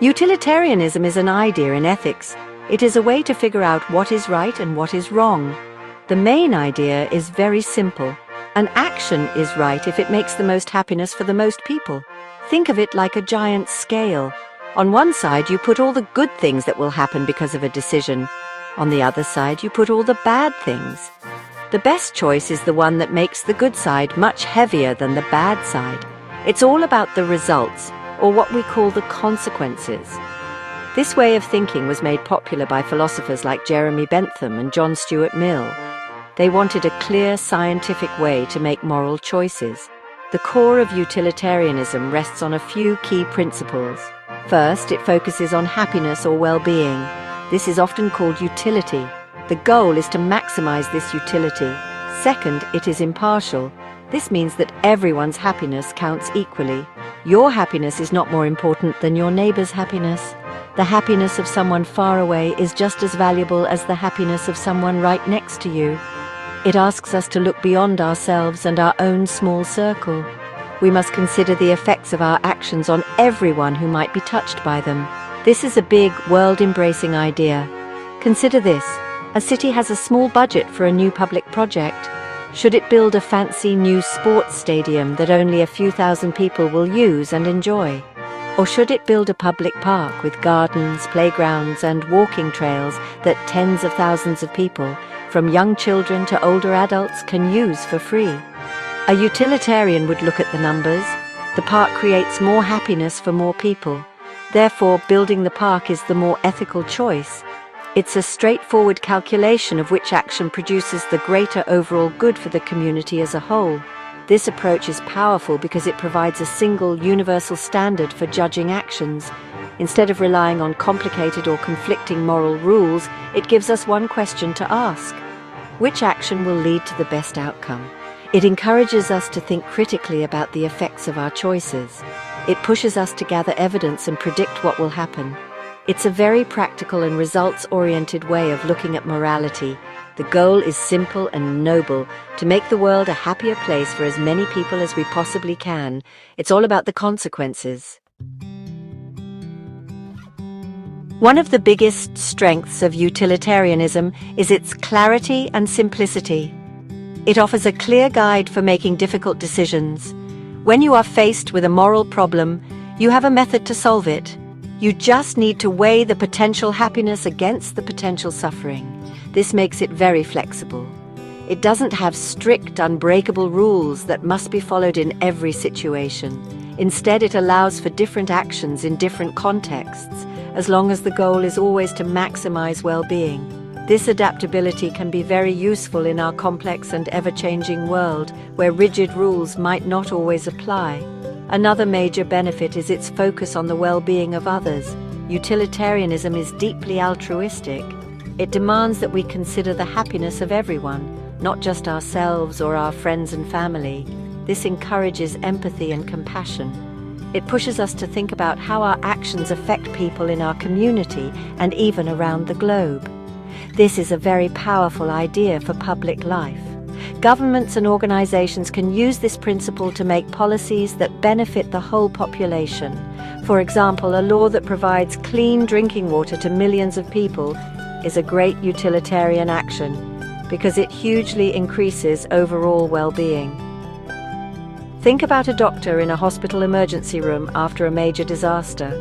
Utilitarianism is an idea in ethics. It is a way to figure out what is right and what is wrong. The main idea is very simple. An action is right if it makes the most happiness for the most people. Think of it like a giant scale. On one side, you put all the good things that will happen because of a decision. On the other side, you put all the bad things. The best choice is the one that makes the good side much heavier than the bad side. It's all about the results, or what we call the consequences. This way of thinking was made popular by philosophers like Jeremy Bentham and John Stuart Mill. They wanted a clear scientific way to make moral choices. The core of utilitarianism rests on a few key principles. First, it focuses on happiness or well-being. This is often called utility. The goal is to maximize this utility. Second, it is impartial. This means that everyone's happiness counts equally. Your happiness is not more important than your neighbor's happiness. The happiness of someone far away is just as valuable as the happiness of someone right next to you. It asks us to look beyond ourselves and our own small circle. We must consider the effects of our actions on everyone who might be touched by them. This is a big, world-embracing idea. Consider this. A city has a small budget for a new public project. Should it build a fancy new sports stadium that only a few thousand people will use and enjoy? Or should it build a public park with gardens, playgrounds, and walking trails that tens of thousands of people, from young children to older adults, can use for free? A utilitarian would look at the numbers. The park creates more happiness for more people. Therefore, building the park is the more ethical choice. It's a straightforward calculation of which action produces the greater overall good for the community as a whole. This approach is powerful because it provides a single, universal standard for judging actions. Instead of relying on complicated or conflicting moral rules, it gives us one question to ask: which action will lead to the best outcome? It encourages us to think critically about the effects of our choices. It pushes us to gather evidence and predict what will happen. It's a very practical and results-oriented way of looking at morality. The goal is simple and noble: to make the world a happier place for as many people as we possibly can. It's all about the consequences. One of the biggest strengths of utilitarianism is its clarity and simplicity. It offers a clear guide for making difficult decisions. When you are faced with a moral problem, you have a method to solve it. You just need to weigh the potential happiness against the potential suffering. This makes it very flexible. It doesn't have strict, unbreakable rules that must be followed in every situation. Instead, it allows for different actions in different contexts, as long as the goal is always to maximize well-being. This adaptability can be very useful in our complex and ever-changing world, where rigid rules might not always apply. Another major benefit is its focus on the well-being of others. Utilitarianism is deeply altruistic. It demands that we consider the happiness of everyone, not just ourselves or our friends and family. This encourages empathy and compassion. It pushes us to think about how our actions affect people in our community and even around the globe. This is a very powerful idea for public life. Governments and organizations can use this principle to make policies that benefit the whole population. For example, a law that provides clean drinking water to millions of people is a great utilitarian action because it hugely increases overall well-being. Think about a doctor in a hospital emergency room after a major disaster.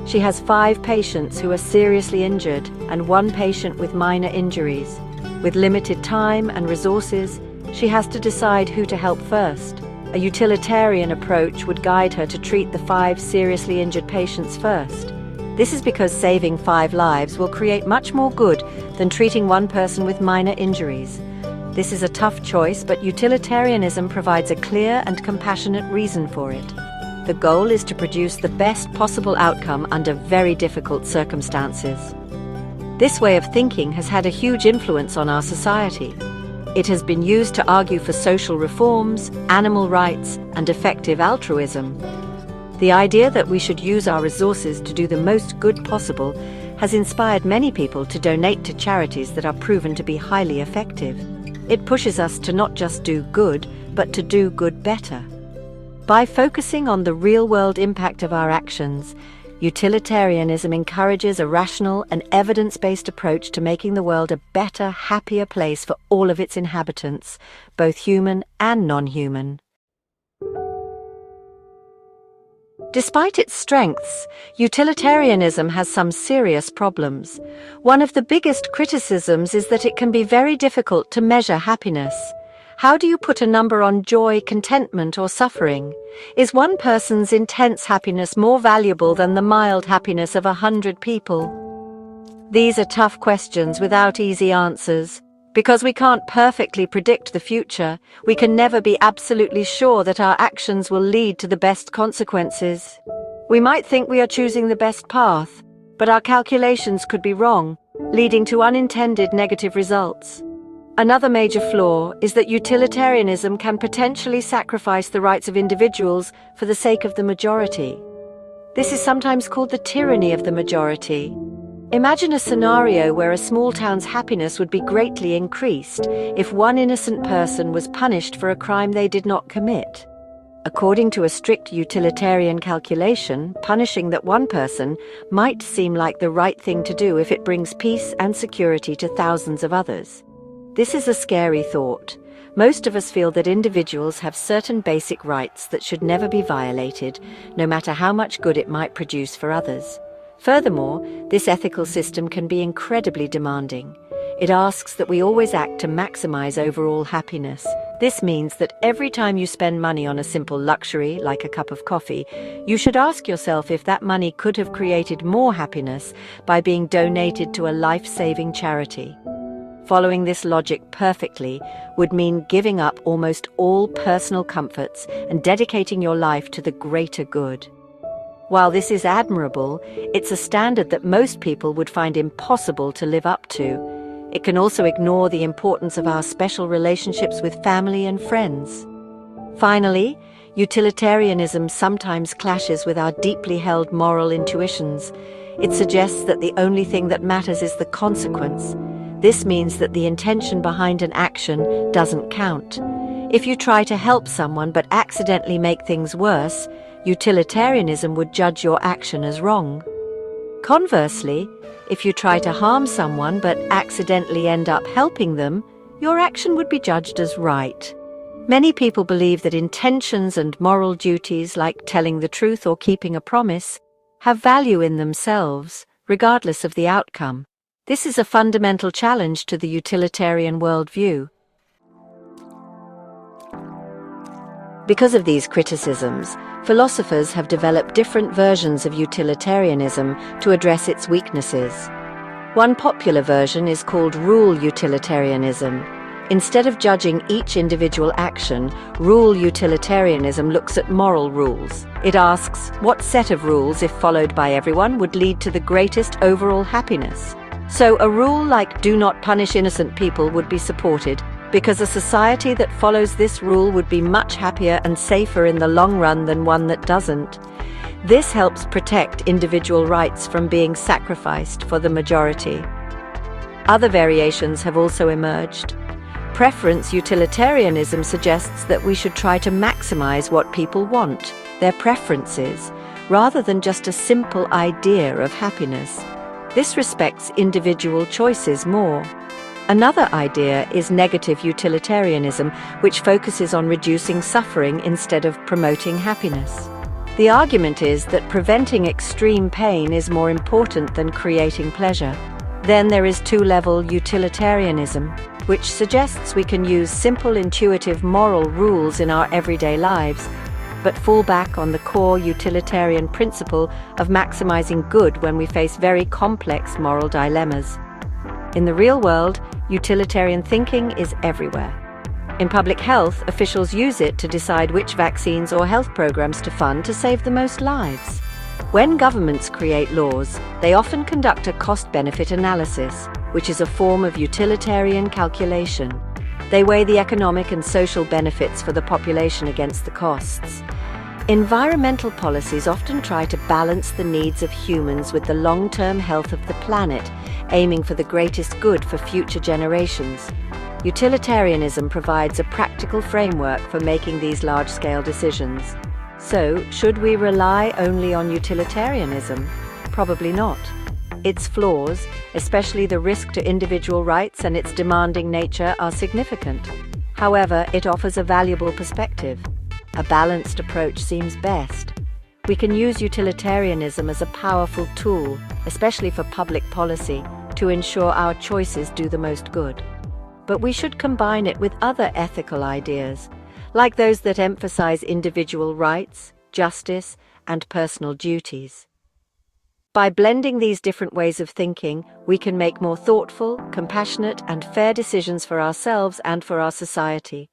She has 5 patients who are seriously injured and 1 patient with minor injuries. With limited time and resources, she has to decide who to help first. A utilitarian approach would guide her to treat the 5 seriously injured patients first. This is because saving 5 lives will create much more good than treating 1 person with minor injuries. This is a tough choice, but utilitarianism provides a clear and compassionate reason for it. The goal is to produce the best possible outcome under very difficult circumstances. This way of thinking has had a huge influence on our society. It has been used to argue for social reforms, animal rights, and effective altruism. The idea that we should use our resources to do the most good possible has inspired many people to donate to charities that are proven to be highly effective. It pushes us to not just do good, but to do good better. By focusing on the real-world impact of our actions, Utilitarianism encourages a rational and evidence-based approach to making the world a better, happier place for all of its inhabitants, both human and non-human. Despite its strengths, utilitarianism has some serious problems. One of the biggest criticisms is that it can be very difficult to measure happiness. How do you put a number on joy, contentment, or suffering? Is one person's intense happiness more valuable than the mild happiness of 100 people? These are tough questions without easy answers. Because we can't perfectly predict the future, we can never be absolutely sure that our actions will lead to the best consequences. We might think we are choosing the best path, but our calculations could be wrong, leading to unintended negative results. Another major flaw is that utilitarianism can potentially sacrifice the rights of individuals for the sake of the majority. This is sometimes called the tyranny of the majority. Imagine a scenario where a small town's happiness would be greatly increased if one innocent person was punished for a crime they did not commit. According to a strict utilitarian calculation, punishing that one person might seem like the right thing to do if it brings peace and security to thousands of others. This is a scary thought. Most of us feel that individuals have certain basic rights that should never be violated, no matter how much good it might produce for others. Furthermore, this ethical system can be incredibly demanding. It asks that we always act to maximize overall happiness. This means that every time you spend money on a simple luxury, like a cup of coffee, you should ask yourself if that money could have created more happiness by being donated to a life-saving charity. Following this logic perfectly would mean giving up almost all personal comforts and dedicating your life to the greater good. While this is admirable, it's a standard that most people would find impossible to live up to. It can also ignore the importance of our special relationships with family and friends. Finally, utilitarianism sometimes clashes with our deeply held moral intuitions. It suggests that the only thing that matters is the consequence. This means that the intention behind an action doesn't count. If you try to help someone but accidentally make things worse, utilitarianism would judge your action as wrong. Conversely, if you try to harm someone but accidentally end up helping them, your action would be judged as right. Many people believe that intentions and moral duties, like telling the truth or keeping a promise, have value in themselves, regardless of the outcome. This is a fundamental challenge to the utilitarian worldview. Because of these criticisms, philosophers have developed different versions of utilitarianism to address its weaknesses. One popular version is called rule utilitarianism. Instead of judging each individual action, rule utilitarianism looks at moral rules. It asks, what set of rules, if followed by everyone, would lead to the greatest overall happiness? So a rule like do not punish innocent people would be supported, because a society that follows this rule would be much happier and safer in the long run than one that doesn't. This helps protect individual rights from being sacrificed for the majority. Other variations have also emerged. Preference utilitarianism suggests that we should try to maximize what people want, their preferences, rather than just a simple idea of happiness. This respects individual choices more. Another idea is negative utilitarianism, which focuses on reducing suffering instead of promoting happiness. The argument is that preventing extreme pain is more important than creating pleasure. Then there is two-level utilitarianism, which suggests we can use simple, intuitive moral rules in our everyday lives, but fall back on the core utilitarian principle of maximizing good when we face very complex moral dilemmas. In the real world, utilitarian thinking is everywhere. In public health, officials use it to decide which vaccines or health programs to fund to save the most lives. When governments create laws, they often conduct a cost-benefit analysis, which is a form of utilitarian calculation. They weigh the economic and social benefits for the population against the costs. Environmental policies often try to balance the needs of humans with the long-term health of the planet, aiming for the greatest good for future generations. Utilitarianism provides a practical framework for making these large-scale decisions. So, should we rely only on utilitarianism? Probably not. Its flaws, especially the risk to individual rights and its demanding nature, are significant. However, it offers a valuable perspective. A balanced approach seems best. We can use utilitarianism as a powerful tool, especially for public policy, to ensure our choices do the most good. But we should combine it with other ethical ideas, like those that emphasize individual rights, justice, and personal duties. By blending these different ways of thinking, we can make more thoughtful, compassionate, and fair decisions for ourselves and for our society.